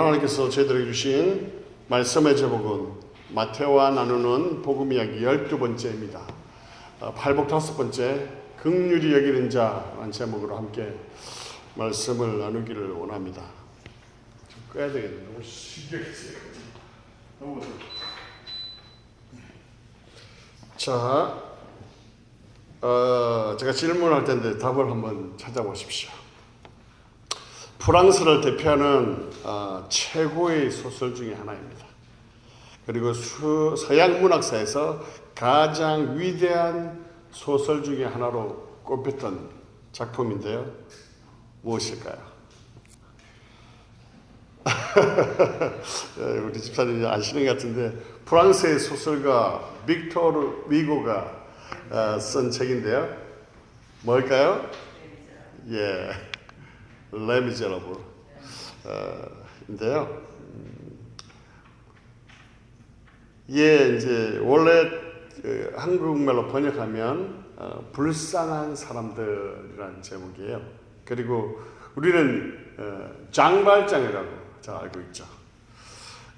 하나님께서 저희들에게 주신 말씀의 제목은 마태와 나누는 복음 이야기 12번째입니다. 팔복 5번째 긍휼히 여기는 자라는 제목으로 함께 말씀을 나누기를 원합니다. 좀 꺼야 되겠네. 너무 신경이 쓰여요. 너무 자, 제가 질문할 텐데 답을 한번 찾아보십시오. 프랑스를 대표하는 최고의 소설 중에 하나입니다. 그리고 서양 문학사에서 가장 위대한 소설 중에 하나로 꼽혔던 작품인데요. 무엇일까요? 우리 집사님이 아시는 것 같은데 프랑스의 소설가 빅토르 위고가 쓴 책인데요. 뭘까요? 예, 레미제라블 인데요. 예, 이제 원래 한국말로 번역하면 불쌍한 사람들이라는 제목이에요. 그리고 우리는 장발장이라고 잘 알고 있죠.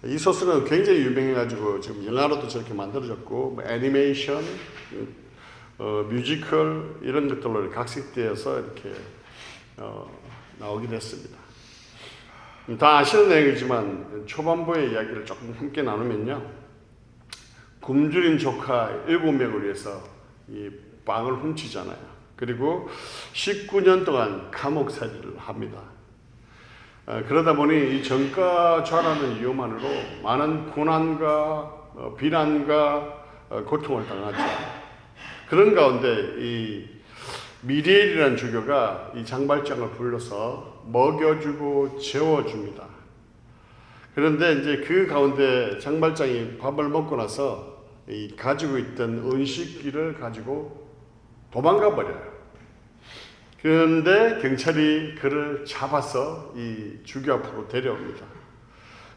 이 소설은 굉장히 유명해가지고 지금 영화로도 저렇게 만들어졌고 뭐 애니메이션, 뮤지컬 이런 것들로 각색되어서 이렇게 나오기도 했습니다. 다 아시는 내용이지만 초반부의 이야기를 조금 함께 나누면요. 굶주린 조카 7명을 위해서 이 빵을 훔치잖아요. 그리고 19년 동안 감옥살이를 합니다. 그러다 보니 이 정가좌라는 이유만으로 많은 고난과 비난과 고통을 당하죠. 그런 가운데 이 미리엘이라는 주교가 이 장발장을 불러서 먹여주고 재워줍니다. 그런데 이제 그 가운데 장발장이 밥을 먹고 나서 이 가지고 있던 은식기를 가지고 도망가 버려요. 그런데 경찰이 그를 잡아서 이 주교 앞으로 데려옵니다.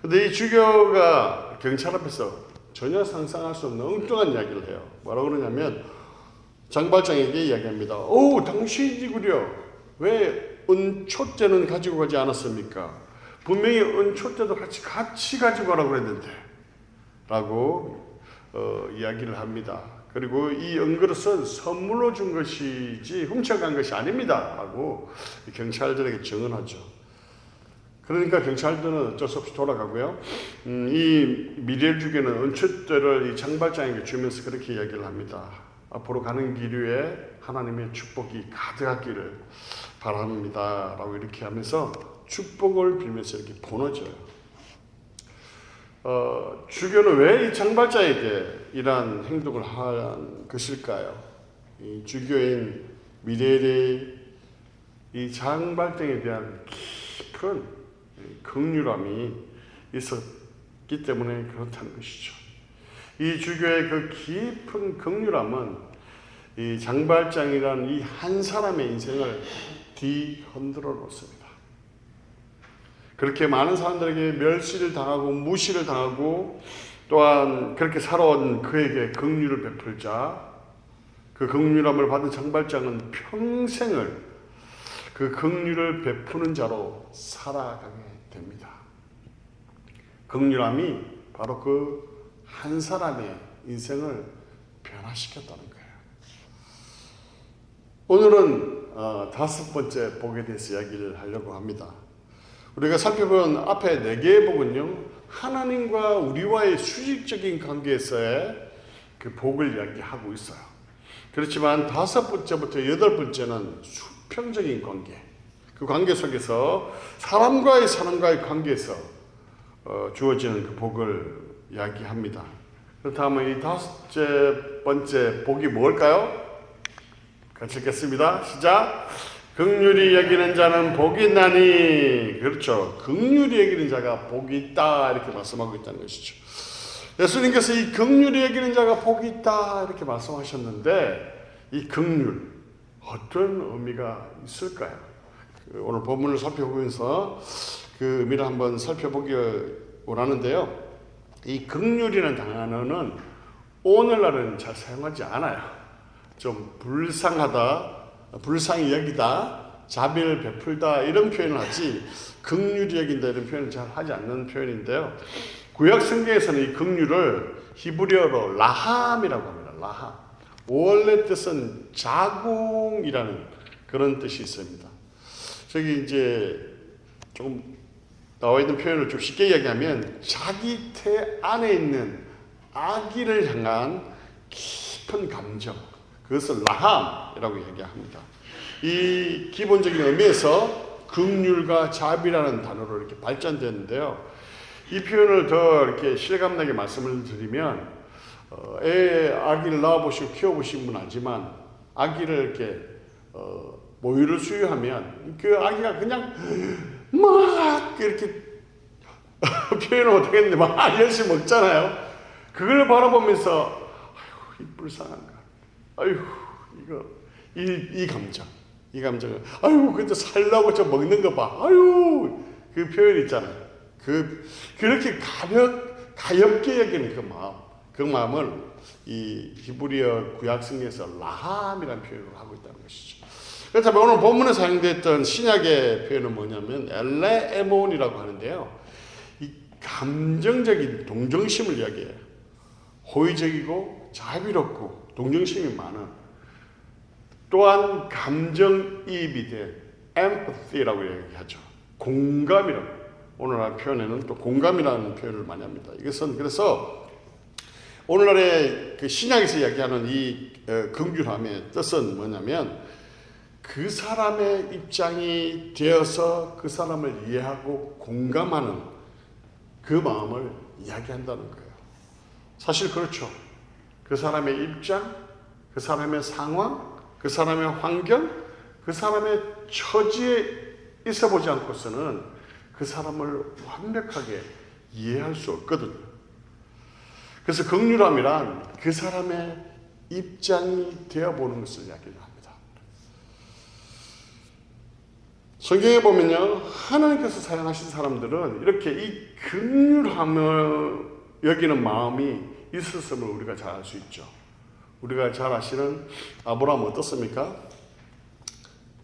그런데 이 주교가 경찰 앞에서 전혀 상상할 수 없는 엉뚱한 이야기를 해요. 뭐라고 그러냐면 장발장에게 이야기합니다. 오, 당신이구려. 왜 은촛대는 가지고 가지 않았습니까? 분명히 은촛대도 같이 가지고 가라고 그랬는데 라고 이야기를 합니다. 그리고 이 은그릇은 선물로 준 것이지 훔쳐간 것이 아닙니다 라고 경찰들에게 증언하죠. 그러니까 경찰들은 어쩔 수 없이 돌아가고요. 이 미리엘 주교는 은촛대를 이 장발장에게 주면서 그렇게 이야기를 합니다. 앞으로 가는 길 위에 하나님의 축복이 가득하기를 바랍니다 라고 이렇게 하면서 축복을 빌면서 이렇게 보내줘요. 주교는 왜 이 장발장에게 이러한 행동을 한 것일까요? 이 주교인 미리엘이 이 장발장에 대한 깊은 긍휼함이 있었기 때문에 그렇다는 것이죠. 이 주교의 그 깊은 긍휼함은 이 장발장이라는 이 한 사람의 인생을 뒤흔들어 놓습니다. 그렇게 많은 사람들에게 멸시를 당하고 무시를 당하고 또한 그렇게 살아온 그에게 긍휼을 베풀자 그 긍휼함을 받은 장발장은 평생을 그 긍휼을 베푸는 자로 살아가게 됩니다. 긍휼함이 바로 그 한 사람의 인생을 변화시켰다는 거예요. 오늘은 5번째 복에 대해서 이야기를 하려고 합니다. 우리가 살펴본 앞에 4개의 복은요, 하나님과 우리와의 수직적인 관계에서의 그 복을 이야기하고 있어요. 그렇지만 5번째부터 8번째는 수평적인 관계, 그 관계 속에서 사람과의 관계에서 주어지는 그 복을 이야기합니다. 그렇다면 이 5번째 복이 뭘까요? 같이 읽겠습니다. 시작! 긍휼히 여기는 자는 복이 있나니. 그렇죠. 긍휼히 여기는 자가 복이 있다 이렇게 말씀하고 있다는 것이죠. 예수님께서 이 긍휼히 여기는 자가 복이 있다 이렇게 말씀하셨는데 이 긍휼 어떤 의미가 있을까요? 오늘 본문을 살펴보면서 그 의미를 한번 살펴보기 원하는데요. 이 긍휼이라는 단어는 오늘날은 잘 사용하지 않아요. 좀 불쌍하다, 불쌍히 여기다, 자비를 베풀다 이런 표현을 하지 긍휼히 여긴다 이런 표현을 잘 하지 않는 표현인데요. 구약 성경에서는 이 긍휼을 히브리어로 라함이라고 합니다. 라함. 원래 뜻은 자궁이라는 그런 뜻이 있습니다. 저기 이제 조금 나와 있는 표현을 좀 쉽게 이야기하면 자기 태 안에 있는 아기를 향한 깊은 감정, 그것을 라함이라고 얘기합니다. 이 기본적인 의미에서 긍휼과 자비라는 단어로 이렇게 발전되는데요. 이 표현을 더 이렇게 실감나게 말씀을 드리면 아기를 낳아보시고 키워보신 분은 알지만 아기를 이렇게 모유를 수유하면 그 아기가 그냥 막 이렇게 표현을 못하겠는데 막 열심히 먹잖아요. 그걸 바라보면서 아이고 이 불쌍한가, 아이고 이거 이 감정을 아이고 근데 살라고 저 먹는 거 봐, 아이고 그 표현 있잖아요. 그렇게 가엽게 여기는 그 마음을 이 히브리어 구약성에서 라함이라는 표현을 하고 있다는 것이죠. 그렇다면 오늘 본문에 사용됐던 신약의 표현은 뭐냐면 엘레에몬이라고 하는데요. 이 감정적인 동정심을 이야기해요. 호의적이고 자비롭고 동정심이 많은, 또한 감정이입이 된 empathy라고 얘기하죠. 공감이라고. 오늘날 표현에는 또 공감이라는 표현을 많이 합니다. 이것은 그래서 오늘날의 그 신약에서 이야기하는 이 긍휼함의 뜻은 뭐냐면 그 사람의 입장이 되어서 그 사람을 이해하고 공감하는 그 마음을 이야기한다는 거예요. 사실 그렇죠. 그 사람의 입장, 그 사람의 상황, 그 사람의 환경, 그 사람의 처지에 있어 보지 않고서는 그 사람을 완벽하게 이해할 수 없거든요. 그래서 긍휼함이란 그 사람의 입장이 되어보는 것을 이야기합니다. 성경에 보면요, 하나님께서 사용하신 사람들은 이렇게 이 긍휼함을 여기는 마음이 있었음을 우리가 잘 알 수 있죠. 우리가 잘 아시는 아브라함 어떻습니까?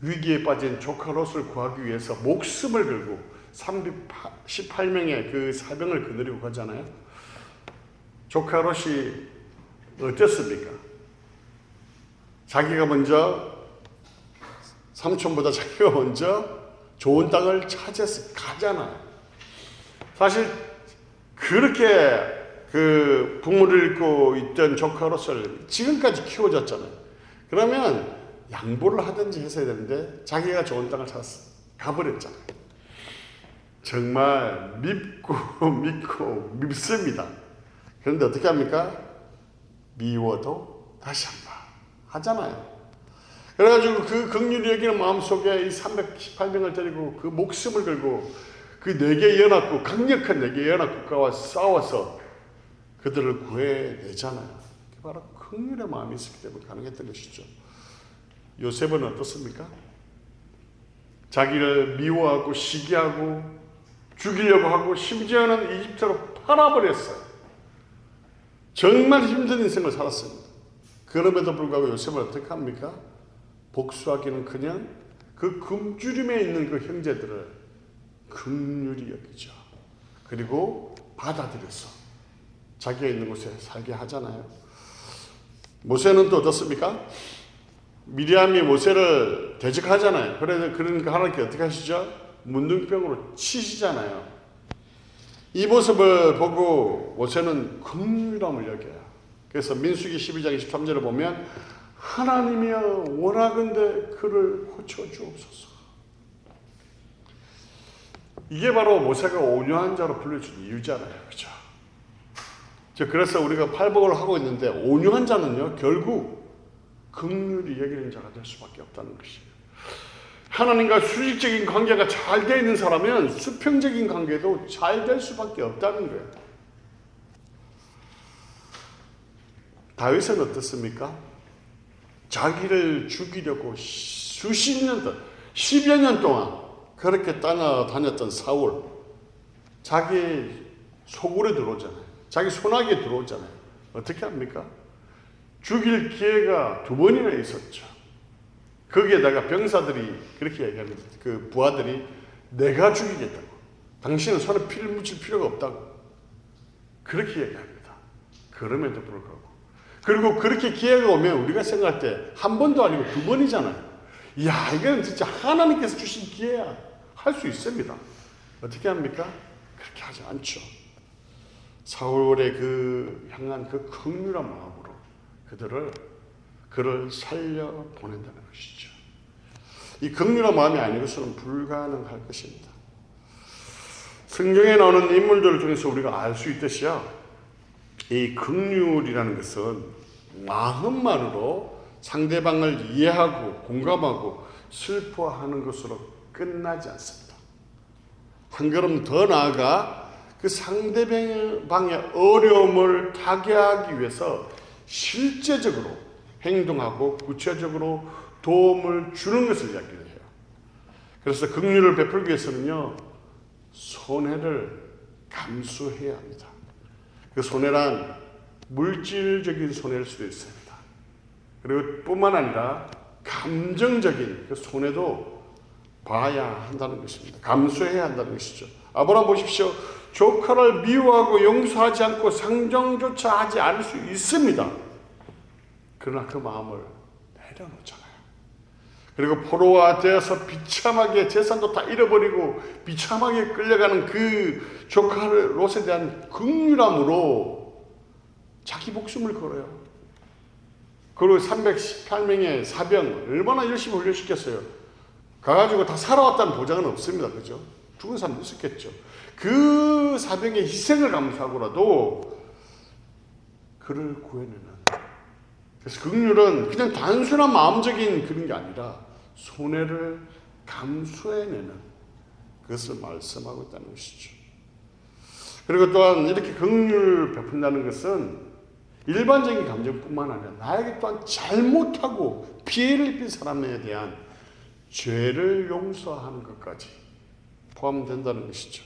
위기에 빠진 조카 롯을 구하기 위해서 목숨을 걸고 318명의 그 사병을 거느리고 가잖아요. 조카 롯이 어땠습니까? 자기가 먼저, 삼촌보다 자기가 먼저 좋은 땅을 차지해서 가잖아요. 사실 그렇게 그 부모를 잃고 있던 조카 롯을 지금까지 키워줬잖아요. 그러면 양보를 하든지 했어야 되는데 자기가 좋은 땅을 찾아서 가버렸잖아요. 정말 믿고 밉습니다. 그런데 어떻게 합니까? 미워도 다시 한번 하잖아요. 그래가지고 그 긍휼히 여기는 마음속에 이 318명을 데리고 그 목숨을 걸고 그 4개 연합국, 강력한 4개 연합국가와 싸워서 그들을 구해내잖아요. 그게 바로 긍휼의 마음이 있었기 때문에 가능했던 것이죠. 요셉은 어떻습니까? 자기를 미워하고 시기하고 죽이려고 하고 심지어는 이집트로 팔아버렸어요. 정말 힘든 인생을 살았습니다. 그럼에도 불구하고 요셉은 어떻게 합니까? 복수하기는 그냥 그 굶주림에 있는 그 형제들을 긍휼히 여기죠. 그리고 받아들여서 자기가 있는 곳에 살게 하잖아요. 모세는 또 어떻습니까? 미리암이 모세를 대적하잖아요. 그러니까 하나님께 어떻게 하시죠? 문둥병으로 치시잖아요. 이 모습을 보고 모세는 긍휼함을 여겨요. 그래서 민수기 12장 23절을 보면 하나님이여 원하건대 그를 고쳐주옵소서. 이게 바로 모세가 온유한 자로 불려준 이유잖아요. 그죠? 그래서 우리가 팔복을 하고 있는데 온유한 자는요 결국 긍휼히 여기는 자가 될 수밖에 없다는 것이에요. 하나님과 수직적인 관계가 잘 되어 있는 사람은 수평적인 관계도 잘 될 수밖에 없다는 거예요. 다윗은 어떻습니까? 자기를 죽이려고 수십 년 동안, 10여 년 동안 그렇게 따라다녔던 사울, 자기 소굴에 들어오잖아요. 자기 손아귀에 들어오잖아요. 어떻게 합니까? 죽일 기회가 2번이나 있었죠. 거기에다가 병사들이 그렇게 얘기하는 거예요. 그 부하들이 내가 죽이겠다고. 당신은 손에 피를 묻힐 필요가 없다고. 그렇게 얘기합니다. 그럼에도 불구하고. 그리고 그렇게 기회가 오면 우리가 생각할 때 한 번도 아니고 두 번이잖아요. 이야, 이건 진짜 하나님께서 주신 기회야. 할 수 있습니다. 어떻게 합니까? 그렇게 하지 않죠. 사울의 그 향한 그 긍휼한 마음으로 그를 살려 보낸다는 것이죠. 이 긍휼한 마음이 아니고서는 불가능할 것입니다. 성경에 나오는 인물들을 통해서 우리가 알 수 있듯이요, 이 긍휼이라는 것은 마음만으로 상대방을 이해하고 공감하고 슬퍼하는 것으로 끝나지 않습니다. 한 걸음 더 나아가 그 상대방의 어려움을 타개하기 위해서 실제적으로 행동하고 구체적으로 도움을 주는 것을 이야기를 해요. 그래서 긍휼을 베풀기 위해서는요, 손해를 감수해야 합니다. 그 손해란 물질적인 손해일 수도 있습니다. 그리고 뿐만 아니라 감정적인 그 손해도 봐야 한다는 것입니다. 감수해야 한다는 것이죠. 아브라함 보십시오. 조카를 미워하고 용서하지 않고 상정조차 하지 않을 수 있습니다. 그러나 그 마음을 내려놓잖아요. 그리고 포로가 되어서 비참하게 재산도 다 잃어버리고 비참하게 끌려가는 그 조카 롯에 대한 긍휼함으로 자기 목숨을 걸어요. 그리고 318명의 사병 얼마나 열심히 훈련시켰어요. 가가지고 다 살아왔다는 보장은 없습니다. 그죠? 죽은 사람도 있었겠죠. 그 사병의 희생을 감수하고라도 그를 구해내는. 그래서 긍휼은 그냥 단순한 마음적인 그런 게 아니라 손해를 감수해내는 그것을 말씀하고 있다는 것이죠. 그리고 또한 이렇게 긍휼을 베푼다는 것은 일반적인 감정뿐만 아니라 나에게 또한 잘못하고 피해를 입힌 사람에 대한 죄를 용서하는 것까지 포함된다는 것이죠.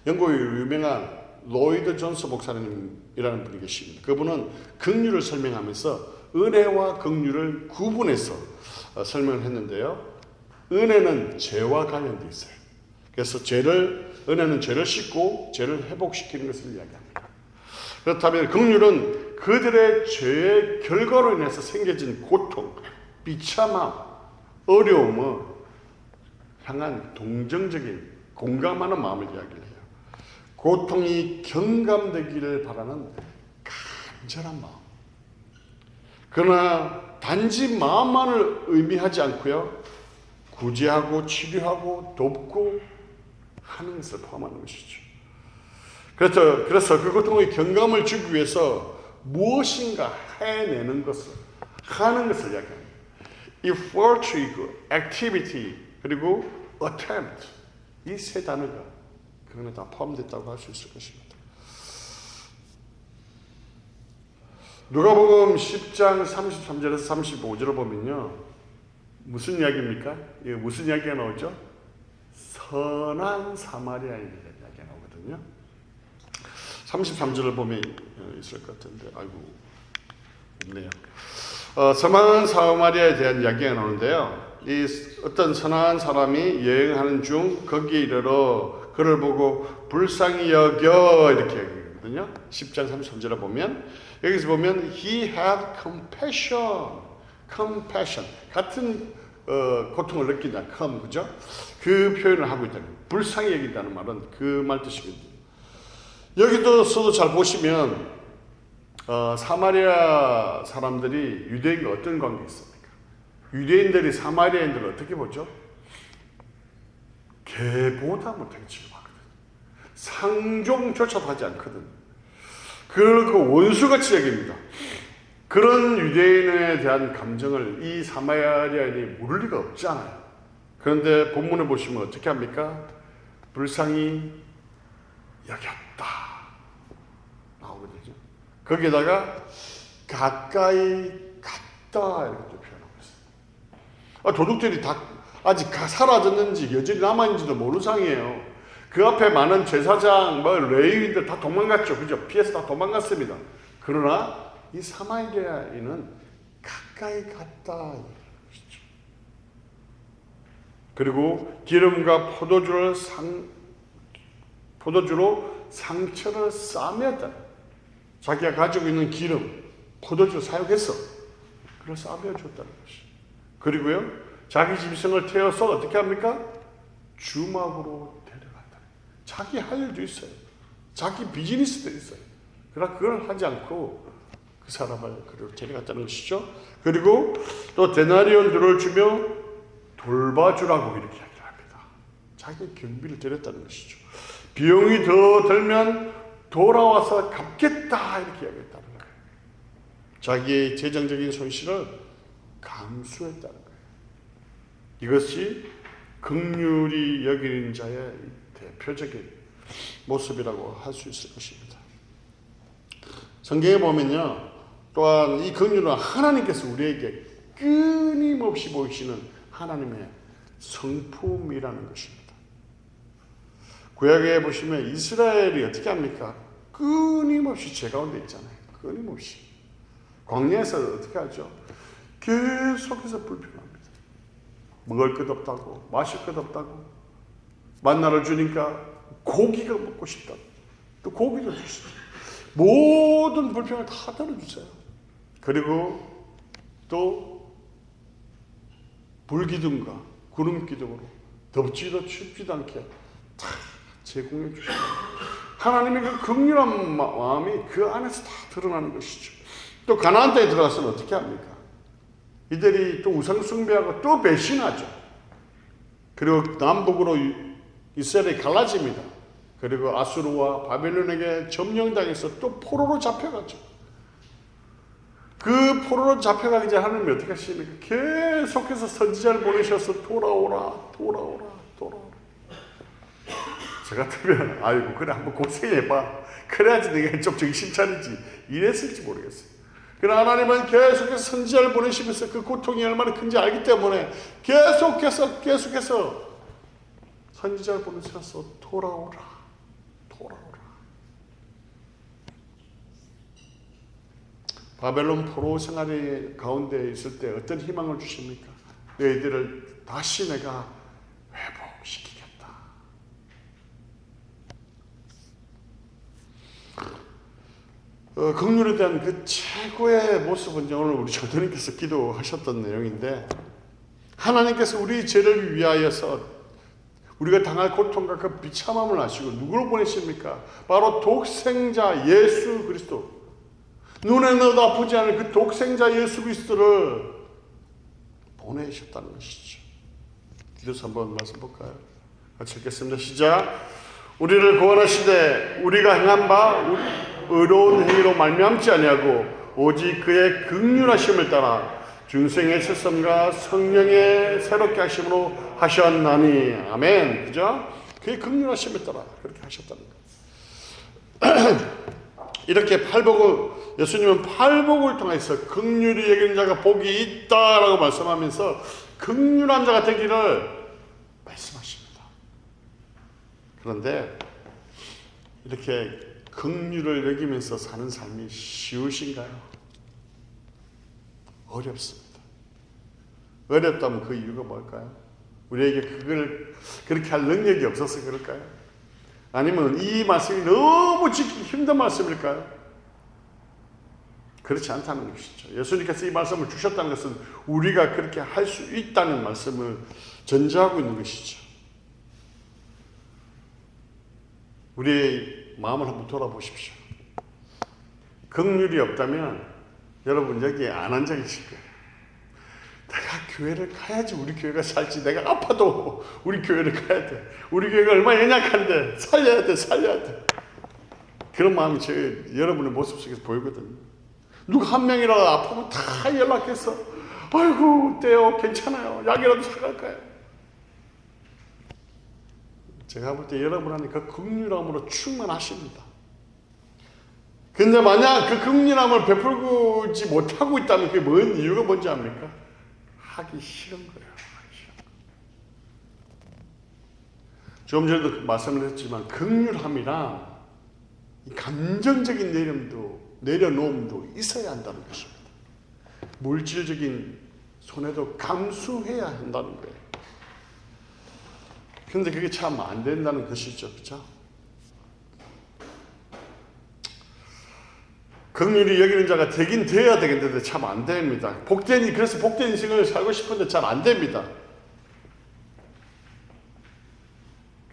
영국의 유명한 로이드 존스 목사님이라는 분이 계십니다. 그분은 긍휼을 설명하면서 은혜와 긍휼을 구분해서 설명을 했는데요. 은혜는 죄와 관련되어 있어요. 그래서 은혜는 죄를 씻고 죄를 회복시키는 것을 이야기합니다. 그렇다면 긍휼은 그들의 죄의 결과로 인해서 생겨진 고통, 비참함, 어려움을 향한 동정적인 공감하는 마음을 이야기해요. 고통이 경감되기를 바라는 간절한 마음. 그러나 단지 마음만을 의미하지 않고요, 구제하고 치료하고 돕고 하는 것을 포함하는 것이죠. 그래서 그 고통의 경감을 주기 위해서 무엇인가 해내는 것을, 하는 것을 이야기합니다. effort, activity, 그리고 attempt, 이 세 단어가 그 안에 다 포함됐다고 할 수 있을 것입니다. 누가복음 10장 33절에서 35절을 보면요, 무슨 이야기입니까? 이게 무슨 이야기가 나오죠? 선한 사마리아인의 이야기가 나오거든요. 33절을 보면 있을 것 같은데, 아이고, 없네요. 선한 사마리아에 대한 이야기가 나오는데요. 이 어떤 선한 사람이 여행하는 중 거기에 이르러 그를 보고 불쌍히 여겨, 이렇게 얘기하거든요. 10장 33절에 보면, 여기서 보면 he had compassion, 같은 고통을 느낀다, 그죠? 그 표현을 하고 있다는 거예요. 불쌍히 여긴다는 말은 그 말 뜻이거든요. 여기서도 잘 보시면 사마리아 사람들이 유대인과 어떤 관계가 있습니까? 유대인들이 사마리아인들을 어떻게 보죠? 개보다 못하게 취급하거든. 상종조차도 하지 않거든. 그리고 원수같이 여깁니다. 그런 유대인에 대한 감정을 이 사마리아인이 모를 리가 없잖아요. 그런데 본문을 보시면 어떻게 합니까? 불쌍히 여겼다 나오거든요. 거기에다가 가까이 갔다 이렇게 표현하고 있어요. 도둑들이 다 아직 사라졌는지 여전히 남아있는지도 모르는 상이에요. 그 앞에 많은 제사장, 레위인들 다 도망갔죠. 그죠? 피해서 다 도망갔습니다. 그러나 이 사마리아인은 가까이 갔다. 그리고 기름과 포도주로 상처를 싸매었다. 자기가 가지고 있는 기름, 포도주를 사용했어. 그걸 싸매어 줬다는 것이. 그리고요, 자기 짐승을 태워서 어떻게 합니까? 주막으로 데려간다. 자기 할 일도 있어요. 자기 비즈니스도 있어요. 그러나 그걸 하지 않고 그 사람을 그리로 데려갔다는 것이죠. 그리고 또 데나리온들을 주며 돌봐주라고 이렇게 이야기를 합니다. 자기 경비를 드렸다는 것이죠. 비용이 더 들면 돌아와서 갚겠다 이렇게 이야기했다는 거예요. 자기의 재정적인 손실을 감수했다는 거예요. 이것이 긍휼히 여기는 자의 대표적인 모습이라고 할 수 있을 것입니다. 성경에 보면요, 또한 이 긍휼은 하나님께서 우리에게 끊임없이 보이시는 하나님의 성품이라는 것입니다. 구약에 보시면 이스라엘이 어떻게 합니까? 끊임없이 죄 가운데 있잖아요. 끊임없이. 광야에서 어떻게 하죠? 계속해서 불평합니다. 먹을 것 없다고, 마실 것 없다고, 만나를 주니까 고기가 먹고 싶다고, 또 고기도 주시죠. 모든 불평을 다 들어주세요. 그리고 또 불기둥과 구름기둥으로 덥지도 춥지도 않게 다 제공해 주시고, 하나님의 그 긍휼한 마음이 그 안에서 다 드러나는 것이죠. 또 가나안 땅에 들어가서는 어떻게 합니까? 이들이 또 우상 숭배하고 또 배신하죠. 그리고 남북으로 이스라엘이 갈라집니다. 그리고 아수르와 바벨론에게 점령당해서 또 포로로 잡혀가죠. 그 포로로 잡혀가기 전에 하나님이 어떻게 하십니까? 계속해서 선지자를 보내셔서 돌아오라. 저 같으면 아이고 그래 한번 고생해봐. 그래야지 내가 좀 정신 차리지. 이랬을지 모르겠어요. 그러나 하나님은 계속해서 선지자를 보내시면서 그 고통이 얼마나 큰지 알기 때문에 계속해서 선지자를 보내셔서 돌아오라. 바벨론 포로 생활의 가운데 있을 때 어떤 희망을 주십니까? 너희들을 다시 내가 회복시키겠다. 긍휼에 대한 그 최고의 모습은 오늘 우리 조대님께서 기도하셨던 내용인데, 하나님께서 우리 죄를 위하여서 우리가 당할 고통과 그 비참함을 아시고 누구를 보내십니까? 바로 독생자 예수 그리스도, 눈에 넣어도 아프지 않은 그 독생자 예수 그리스도를 보내셨다는 것이죠. 기도서 한번 말씀 볼까요? 같이 읽겠습니다. 시작. 우리를 구원하시되 우리가 행한 바 의로운 행위로 말미암지 아니하고 오직 그의 긍휼하심을 따라 중생의 칠성과 성령의 새롭게 하심으로 하셨나니. 아멘. 그죠? 그의 긍휼하심을 따라 그렇게 하셨다는 거예요. 이렇게 예수님은 팔복을 통해서 긍휼히 여기는 자가 복이 있다라고 말씀하면서 긍휼한 자가 되기를 말씀하십니다. 그런데 이렇게 긍휼을 여기면서 사는 삶이 쉬우신가요? 어렵습니다. 어렵다면 그 이유가 뭘까요? 우리에게 그걸 그렇게 할 능력이 없어서 그럴까요? 아니면 이 말씀이 너무 지키기 힘든 말씀일까요? 그렇지 않다는 것이죠. 예수님께서 이 말씀을 주셨다는 것은 우리가 그렇게 할 수 있다는 말씀을 전제하고 있는 것이죠. 우리의 마음을 한번 돌아보십시오. 긍휼이 없다면 여러분 여기에 안 앉아 계실 거예요. 내가 교회를 가야지 우리 교회가 살지. 내가 아파도 우리 교회를 가야 돼. 우리 교회가 얼마나 연약한데 살려야 돼. 그런 마음이 여러분의 모습 속에서 보이거든요. 누가 한 명이라도 아프면 다 연락해서 아이고 어때요? 괜찮아요. 약이라도 사갈까요? 제가 볼 때 여러분 안에 그 긍휼함으로 충만하십니다. 근데 만약 그 긍휼함을 베풀지 못하고 있다면 그게 뭔 이유가 뭔지 압니까? 하기 싫은 거예요. 조금 전에도 말씀을 했지만 긍휼함이란 감정적인 내려놓음도 있어야 한다는 것입니다. 물질적인 손해도 감수해야 한다는 거예요. 그런데 그게 참 안 된다는 것이죠. 그렇죠? 긍휼히 여기는 자가 되긴 돼야 되겠는데 참 안 됩니다. 그래서 복된 인생을 살고 싶은데 잘 안 됩니다.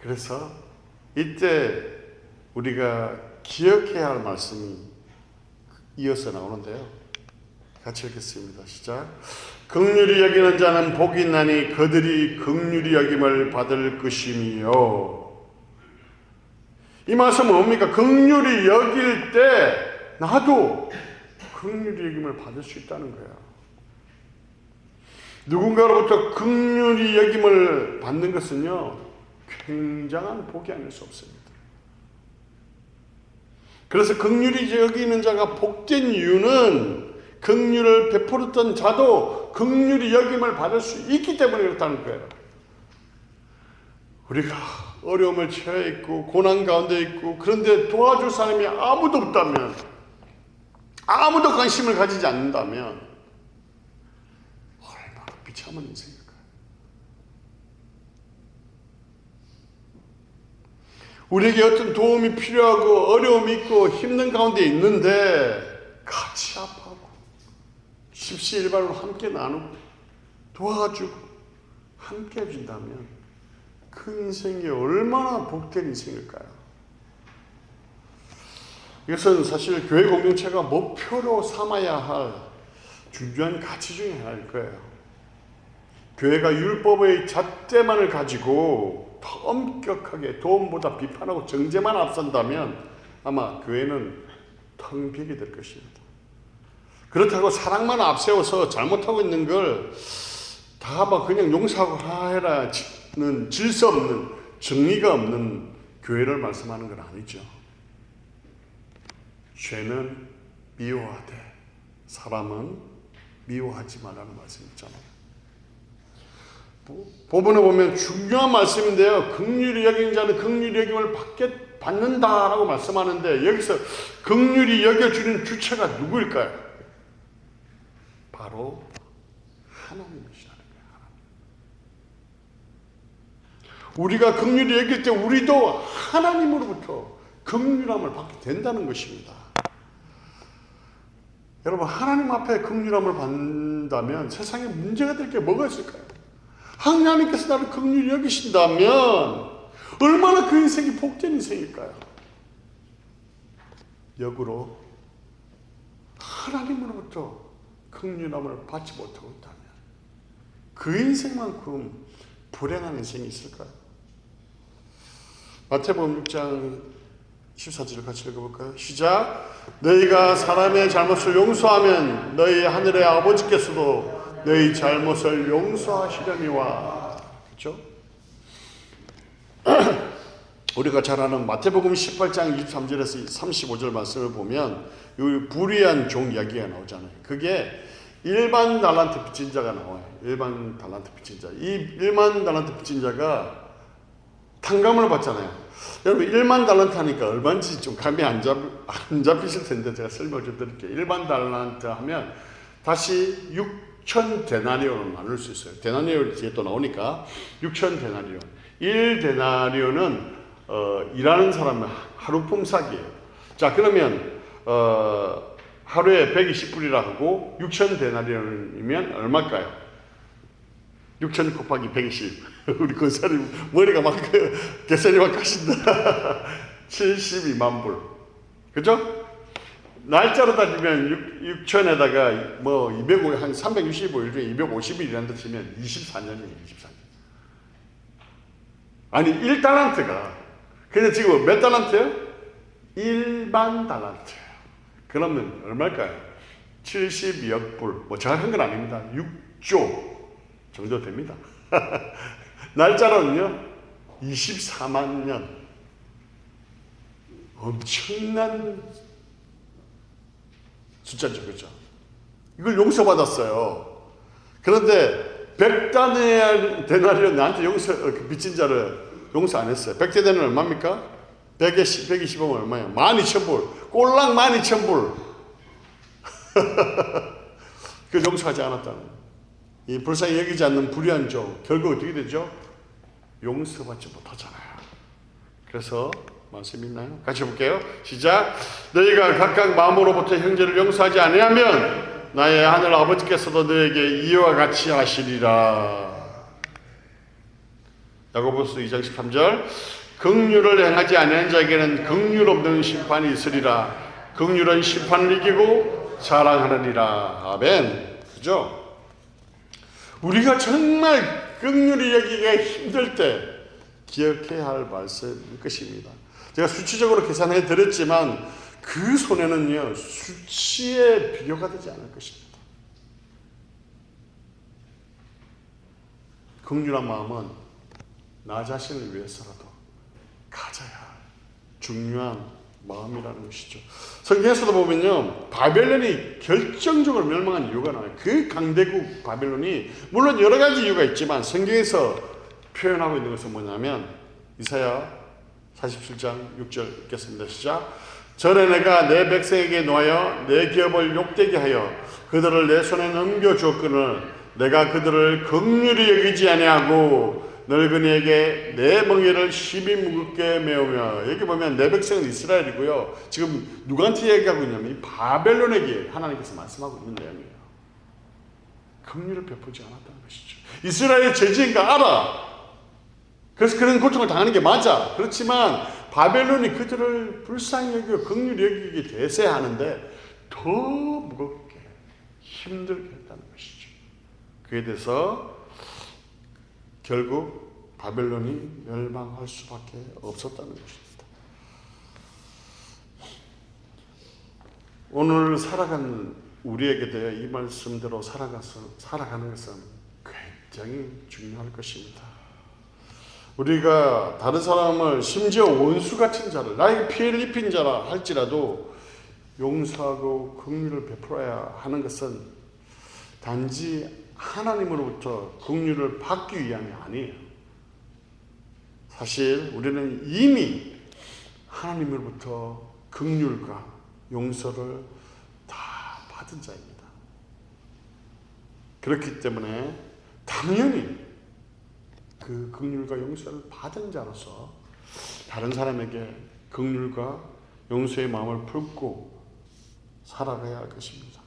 그래서 이때 우리가 기억해야 할 말씀이 이어서 나오는데요. 같이 읽겠습니다. 시작. 긍휼히 여기는 자는 복이 있나니 그들이 긍휼히 여김을 받을 것이며. 이 말씀은 뭡니까? 긍휼히 여길 때 나도 긍휼히 여김을 받을 수 있다는 거야. 누군가로부터 긍휼히 여김을 받는 것은요, 굉장한 복이 아닐 수 없습니다. 그래서 긍휼히 여기는 자가 복된 이유는 긍휼을 베풀었던 자도 긍휼히 여김을 받을 수 있기 때문에 그렇다는 거예요. 우리가 어려움을 처해 있고 고난 가운데 있고 그런데 도와줄 사람이 아무도 없다면, 아무도 관심을 가지지 않는다면 얼마나 비참한 인생일까요? 우리에게 어떤 도움이 필요하고 어려움이 있고 힘든 가운데 있는데 같이 아파하고 십시일반으로 함께 나누고 도와주고 함께 해준다면 그 인생이 얼마나 복된 인생일까요? 이것은 사실 교회 공동체가 목표로 삼아야 할 중요한 가치 중에 하나일 거예요. 교회가 율법의 잣대만을 가지고 더 엄격하게 도움보다 비판하고 정죄만 앞선다면 아마 교회는 텅 비게 될 것입니다. 그렇다고 사랑만 앞세워서 잘못하고 있는 걸 다 막 그냥 용서하고 해라는 질서 없는, 정의가 없는 교회를 말씀하는 건 아니죠. 죄는 미워하되 사람은 미워하지 말라는 말씀이 있잖아요. 본문에 보면 중요한 말씀인데요. 긍휼히 여긴 자는 긍휼히 여김을 받는다라고 말씀하는데 여기서 긍휼히 여겨주는 주체가 누구일까요? 바로 하나님이시라는 거예요. 우리가 긍휼히 여길 때 우리도 하나님으로부터 긍휼함을 받게 된다는 것입니다. 여러분, 하나님 앞에 긍휼함을 받는다면 세상에 문제가 될 게 뭐가 있을까요? 하나님께서 나를 긍휼히 여기신다면 얼마나 그 인생이 복된 인생일까요? 역으로 하나님으로부터 긍휼함을 받지 못하고 있다면 그 인생만큼 불행한 인생이 있을까요? 마태복음 6장 14절을 같이 읽어볼까요? 시작. 너희가 사람의 잘못을 용서하면 너희 하늘의 아버지께서도 너희 잘못을 용서하시려니와. 그렇죠? 우리가 잘 아는 마태복음 18장 23절에서 35절 말씀을 보면 불의한 종 이야기가 나오잖아요. 그게 일반 달란트 빚진 자가 나와요. 일반 달란트 빚진 자. 이 일반 달란트 빚진 자가 탕감을 받잖아요. 여러분, 1만 달란트 하니까 얼마인지 좀 감이 안 잡히실 텐데 제가 설명을 좀 드릴게요. 1만 달란트 하면 다시 6천 데나리온을 나눌 수 있어요. 데나리온 뒤에 또 나오니까 6천 데나리온. 1데나리온은 일하는 사람의 하루 품삯이에요. 자, 그러면 하루에 120불이라 하고 6천 데나리온이면 얼마일까요? 6천 곱하기 120. 우리 권사님 머리가 막 계산이 막 가신다. 72만 불. 그죠? 날짜로 따지면 6천에다가 뭐 250, 한 365일 중에 250일이란다 치면 24년이에요. 24년. 아니 1달란트가. 근데 지금 몇 달란트예요? 1만 달란트예요. 그러면 얼마일까요? 72억 불. 뭐 정확한 건 아닙니다. 6조 정도 됩니다. 날짜로는요 24만 년. 엄청난 숫자죠. 그렇죠? 이걸 용서받았어요. 그런데 100데나리온 나한테 빚진 자를 용서 안 했어요. 100데나리온 얼마입니까? 120원 얼마예요? 12,000불. 꼴랑 12,000불. 그걸 용서하지 않았다는. 이 불쌍히 여기지 않는 불의한 종. 결국 어떻게 되죠? 용서받지 못하잖아요. 그래서 말씀 있나요? 같이 볼게요. 시작. 너희가 각각 마음으로부터 형제를 용서하지 아니하면 나의 하늘 아버지께서도 너에게 이와 같이 하시리라. 야고보서 2장 13절. 긍휼을 행하지 아니한 자에게는 긍휼 없는 심판이 있으리라. 긍휼은 심판을 이기고 사랑하느니라. 아멘. 그죠? 우리가 정말 긍휼히 여기기가 힘들 때 기억해야 할 말씀일 것입니다. 제가 수치적으로 계산해 드렸지만 그 손해는요, 수치에 비교가 되지 않을 것입니다. 긍휼한 마음은 나 자신을 위해서라도 가져야 중요한 마음이라는 것이죠. 성경에서도 보면요, 바벨론이 결정적으로 멸망한 이유가 나와요. 그 강대국 바벨론이 물론 여러 가지 이유가 있지만 성경에서 표현하고 있는 것은 뭐냐면 이사야 47장 6절 읽겠습니다. 시작. 전에 내가 내 백성에게 놓아여 내 기업을 욕되게 하여 그들을 내 손에 넘겨주었거늘 내가 그들을 긍휼히 여기지 아니하고 늙은이에게 내 멍에를 심히 무겁게 메우며. 여기 보면 내 백성은 이스라엘이고요. 지금 누구한테 얘기하고 있냐면 이 바벨론에게 하나님께서 말씀하고 있는 내용이에요. 긍휼을 베푸지 않았다는 것이죠. 이스라엘의 죄지은 거 알아. 그래서 그런 고통을 당하는 게 맞아. 그렇지만 바벨론이 그들을 불쌍히 여기고 긍휼히 여기기 대세하는데 더 무겁게 힘들게 했다는 것이죠. 그에 대해서 결국 바벨론이 멸망할 수밖에 없었다는 것입니다. 오늘 살아가는 우리에게 대해 이 말씀대로 살아가는 것은 굉장히 중요할 것입니다. 우리가 다른 사람을 심지어 원수 같은 자를 나에게 피해를 입힌 자라 할지라도 용서하고 긍휼을 베풀어야 하는 것은 단지 하나님으로부터 긍휼을 받기 위함이 아니에요. 사실 우리는 이미 하나님으로부터 긍휼과 용서를 다 받은 자입니다. 그렇기 때문에 당연히 그 긍휼과 용서를 받은 자로서 다른 사람에게 긍휼과 용서의 마음을 품고 살아가야 할 것입니다.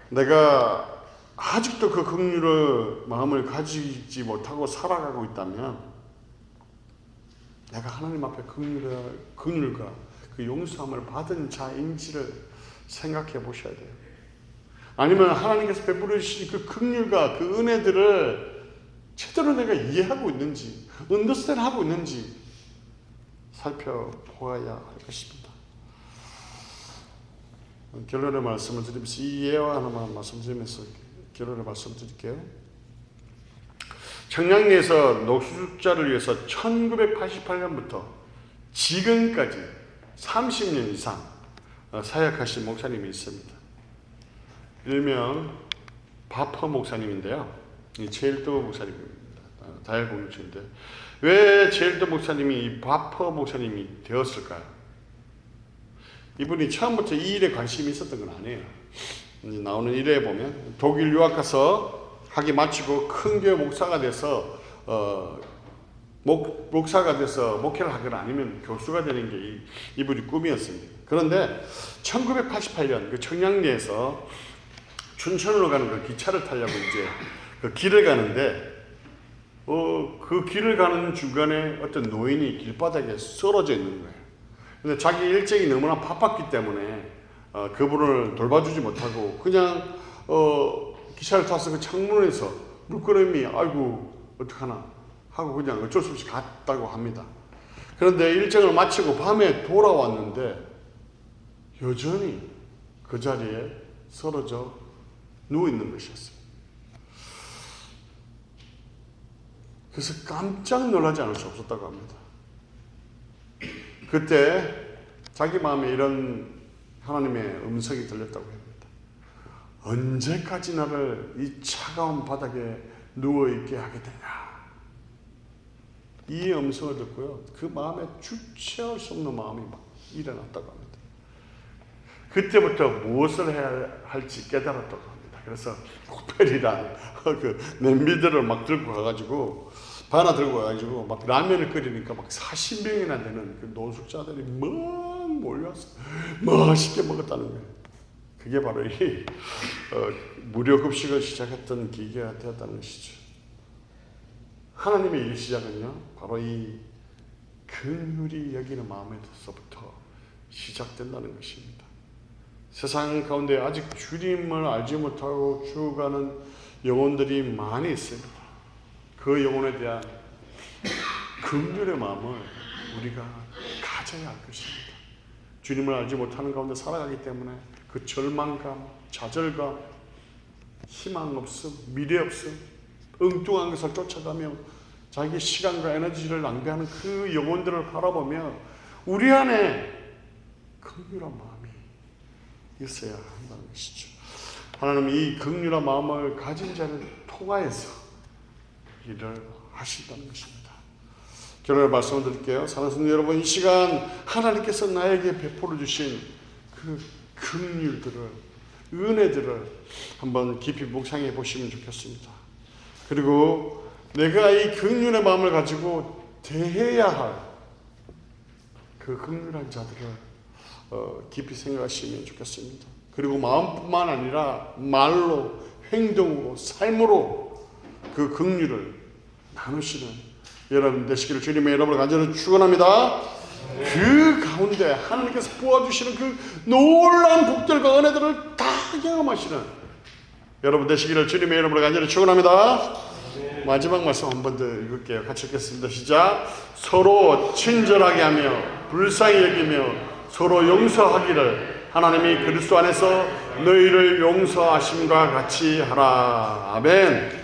내가 아직도 그 긍휼의 마음을 가지지 못하고 살아가고 있다면 내가 하나님 앞에 긍휼과 그 용서함을 받은 자인지를 생각해 보셔야 돼요. 아니면 하나님께서 베풀어 주신 그 긍휼과 그 은혜들을 제대로 내가 이해하고 있는지, 언더스탠드 하고 있는지 살펴보아야 할 것입니다. 결론의 말씀을 드리면서 이 예화 하나만 말씀드리면서 결론의 말씀 드릴게요. 청량리에서 노숙자를 위해서 1988년부터 지금까지 30년 이상 사역하신 목사님이 있습니다. 일명 바퍼 목사님인데요. 제일도 목사님입니다. 다혈공동체인데 왜 제일도 목사님이 이 바퍼 목사님이 되었을까요? 이분이 처음부터 이 일에 관심이 있었던 건 아니에요. 나오는 일에 보면 독일 유학 가서 학위 마치고 큰 교회 목사가 돼서 목사가 돼서 목회를 하거나 아니면 교수가 되는 게 이분이 꿈이었습니다. 그런데 1988년 그 청량리에서 춘천으로 가는 그 기차를 타려고 이제 그 길을 가는데 그 길을 가는 중간에 어떤 노인이 길바닥에 쓰러져 있는 거예요. 근데 자기 일정이 너무나 바빴기 때문에 그분을 돌봐주지 못하고 그냥 기차를 타서 그 창문에서 물끄러미 아이고 어떡하나 하고 그냥 어쩔 수 없이 갔다고 합니다. 그런데 일정을 마치고 밤에 돌아왔는데 여전히 그 자리에 쓰러져 누워 있는 것이었어요. 그래서 깜짝 놀라지 않을 수 없었다고 합니다. 그때 자기 마음에 이런 하나님의 음성이 들렸다고 합니다. 언제까지 나를 이 차가운 바닥에 누워있게 하겠느냐. 이 음성을 듣고요. 그 마음에 주체할 수 없는 마음이 막 일어났다고 합니다. 그때부터 무엇을 해야 할지 깨달았다고 합니다. 그래서 코펠이랑 그 냄비들을 막 들고 가가지고 하나 들고 와가지고 막 라면을 끓이니까 막 40명이나 되는 그 노숙자들이 막 몰려와서 맛있게 먹었다는 거예요. 그게 바로 이 무료 급식을 시작했던 계기가 되었다는 것이죠. 하나님의 일 시작은요, 바로 이 긍휼히 여기는 마음에서부터 시작된다는 것입니다. 세상 가운데 아직 주님을 알지 못하고 죽어가는 영혼들이 많이 있습니다. 그 영혼에 대한 긍휼의 마음을 우리가 가져야 할 것입니다. 주님을 알지 못하는 가운데 살아가기 때문에 그 절망감, 좌절감, 희망 없음, 미래 없음, 엉뚱한 것을 쫓아가며 자기 시간과 에너지를 낭비하는 그 영혼들을 바라보며 우리 안에 긍휼한 마음이 있어야 한다는 것이죠. 하나님 이 긍휼한 마음을 가진 자를 통하여서 일을 하신다는 것입니다. 결론을 말씀을 드릴게요. 사랑하는 성도 여러분, 이 시간 하나님께서 나에게 베풀어 주신 그 긍휼들을, 은혜들을 한번 깊이 묵상해 보시면 좋겠습니다. 그리고 내가 이 긍휼의 마음을 가지고 대해야 할 그 긍휼한 자들을 깊이 생각하시면 좋겠습니다. 그리고 마음뿐만 아니라 말로, 행동으로, 삶으로 그 긍휼을 나누시는 여러분 되시기를 주님의 이름으로 간절히 축원합니다. 그 가운데 하나님께서 부어주시는 그 놀라운 복들과 은혜들을 다 경험하시는 여러분 되시기를 주님의 이름으로 간절히 축원합니다. 마지막 말씀 한 번 더 읽을게요. 같이 읽겠습니다. 시작. 서로 친절하게 하며 불쌍히 여기며 서로 용서하기를 하나님이 그리스도 안에서 너희를 용서하심과 같이 하라. 아멘.